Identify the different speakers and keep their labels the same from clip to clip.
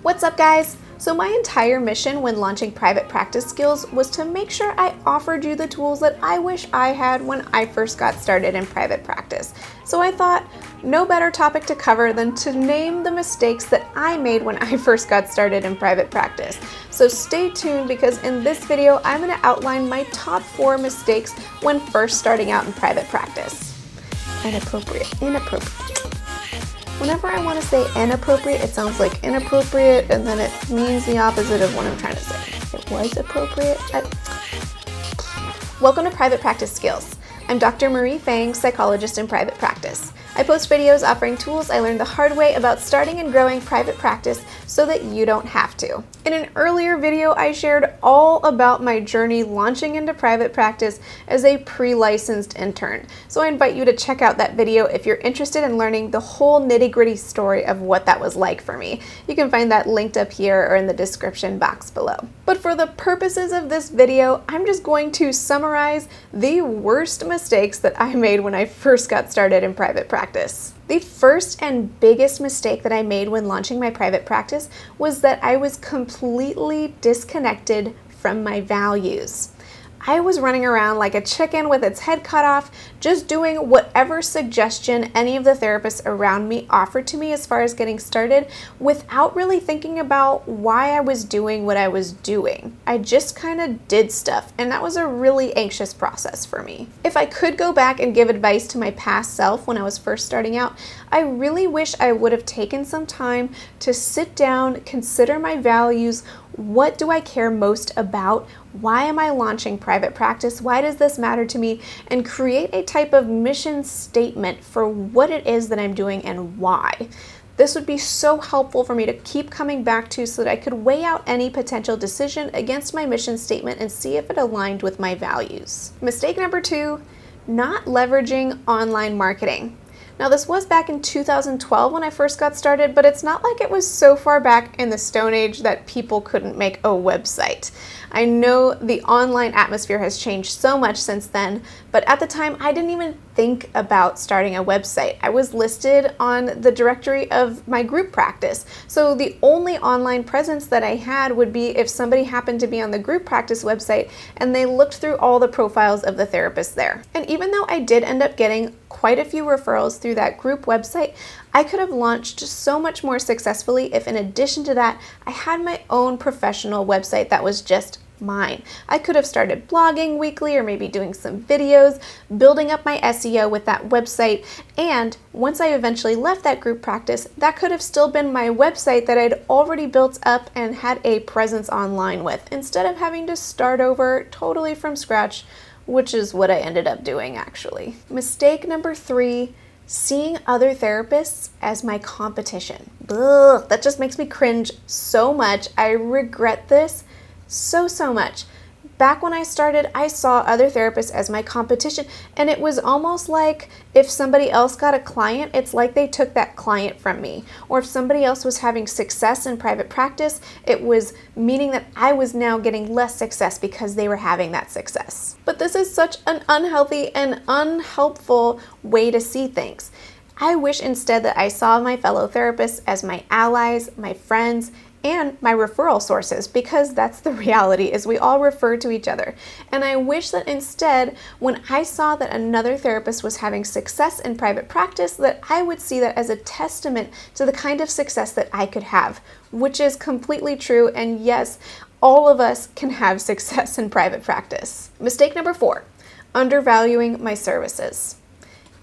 Speaker 1: What's up, guys? So my entire mission when launching private practice skills was to make sure I offered you the tools that I wish I had when I first got started in private practice. So I thought, no better topic to cover than to name the mistakes that I made when I first got started in private practice. So stay tuned, because in this video, I'm going to outline my top 4 mistakes when first starting out in private practice. Inappropriate. Whenever I want to say inappropriate, it sounds like inappropriate, and then it means the opposite of what I'm trying to say. It was appropriate. Welcome to Private Practice Skills. I'm Dr. Marie Fang, psychologist in private practice. I post videos offering tools I learned the hard way about starting and growing private practice so that you don't have to. In an earlier video, I shared all about my journey launching into private practice as a pre-licensed intern. So I invite you to check out that video if you're interested in learning the whole nitty-gritty story of what that was like for me. You can find that linked up here or in the description box below. But for the purposes of this video, I'm just going to summarize the worst mistakes that I made when I first got started in private practice. The first and biggest mistake that I made when launching my private practice was that I was completely disconnected from my values. I was running around like a chicken with its head cut off, just doing whatever suggestion any of the therapists around me offered to me as far as getting started, without really thinking about why I was doing what I was doing. I just kind of did stuff, and that was a really anxious process for me. If I could go back and give advice to my past self when I was first starting out, I really wish I would have taken some time to sit down, consider my values. What do I care most about? Why am I launching private practice? Why does this matter to me? And create a type of mission statement for what it is that I'm doing and why. This would be so helpful for me to keep coming back to, so that I could weigh out any potential decision against my mission statement and see if it aligned with my values. Mistake number 2, not leveraging online marketing. Now, this was back in 2012 when I first got started, but it's not like it was so far back in the Stone Age that people couldn't make a website. I know the online atmosphere has changed so much since then, but at the time I didn't even think about starting a website. I was listed on the directory of my group practice, so the only online presence that I had would be if somebody happened to be on the group practice website and they looked through all the profiles of the therapists there. And even though I did end up getting quite a few referrals through that group website, I could have launched so much more successfully if, in addition to that, I had my own professional website that was just mine. I could have started blogging weekly, or maybe doing some videos, building up my SEO with that website, and once I eventually left that group practice, that could have still been my website that I'd already built up and had a presence online with, instead of having to start over totally from scratch, which is what I ended up doing actually. Mistake number 3, seeing other therapists as my competition. Ugh, that just makes me cringe so much. I regret this so much. Back when I started, I saw other therapists as my competition, and it was almost like if somebody else got a client, it's like they took that client from me. Or if somebody else was having success in private practice, it was meaning that I was now getting less success because they were having that success. But this is such an unhealthy and unhelpful way to see things. I wish instead that I saw my fellow therapists as my allies, my friends, and my referral sources, because that's the reality, is we all refer to each other. And I wish that instead, when I saw that another therapist was having success in private practice, that I would see that as a testament to the kind of success that I could have, which is completely true. And yes, all of us can have success in private practice. Mistake number 4, undervaluing my services.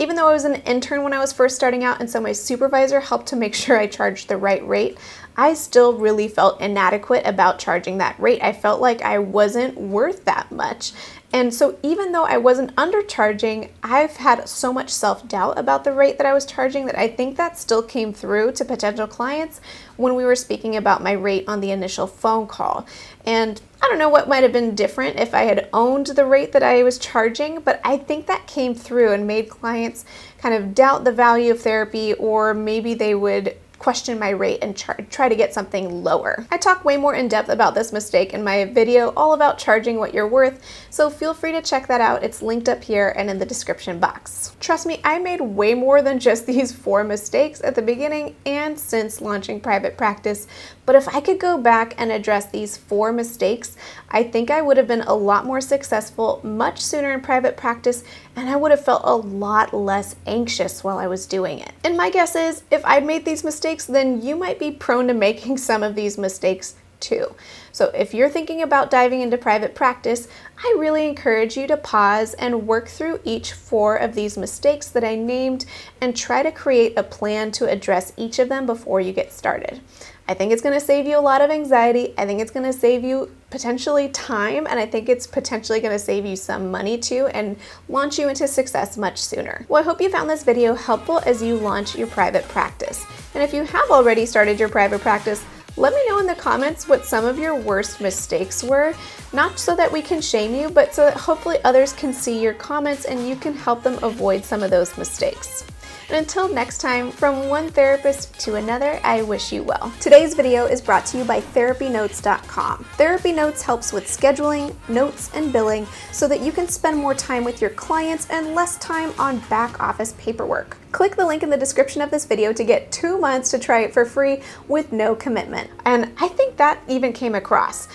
Speaker 1: Even though I was an intern when I was first starting out, and so my supervisor helped to make sure I charged the right rate, I still really felt inadequate about charging that rate. I felt like I wasn't worth that much. And so even though I wasn't undercharging, I've had so much self-doubt about the rate that I was charging that I think that still came through to potential clients when we were speaking about my rate on the initial phone call. And I don't know what might have been different if I had owned the rate that I was charging, but I think that came through and made clients kind of doubt the value of therapy, or maybe they would question my rate and try to get something lower. I talk way more in depth about this mistake in my video all about charging what you're worth, so feel free to check that out. It's linked up here and in the description box. Trust me, I made way more than just these 4 mistakes at the beginning and since launching private practice, But if I could go back and address these 4 mistakes, I think I would have been a lot more successful much sooner in private practice, and I would have felt a lot less anxious while I was doing it. And my guess is, if I'd made these mistakes, then you might be prone to making some of these mistakes too. So if you're thinking about diving into private practice, I really encourage you to pause and work through each 4 of these mistakes that I named and try to create a plan to address each of them before you get started. I think it's going to save you a lot of anxiety. I think it's going to save you potentially time, and I think it's potentially going to save you some money too and launch you into success much sooner. Well, I hope you found this video helpful as you launch your private practice. And if you have already started your private practice, let me know in the comments what some of your worst mistakes were, not so that we can shame you, but so that hopefully others can see your comments and you can help them avoid some of those mistakes. And until next time, from one therapist to another, I wish you well. Today's video is brought to you by TherapyNotes.com. TherapyNotes helps with scheduling, notes, and billing so that you can spend more time with your clients and less time on back office paperwork. Click the link in the description of this video to get 2 months to try it for free with no commitment. And I think that even came across.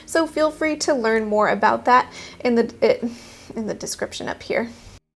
Speaker 1: So feel free to learn more about that in the description up here.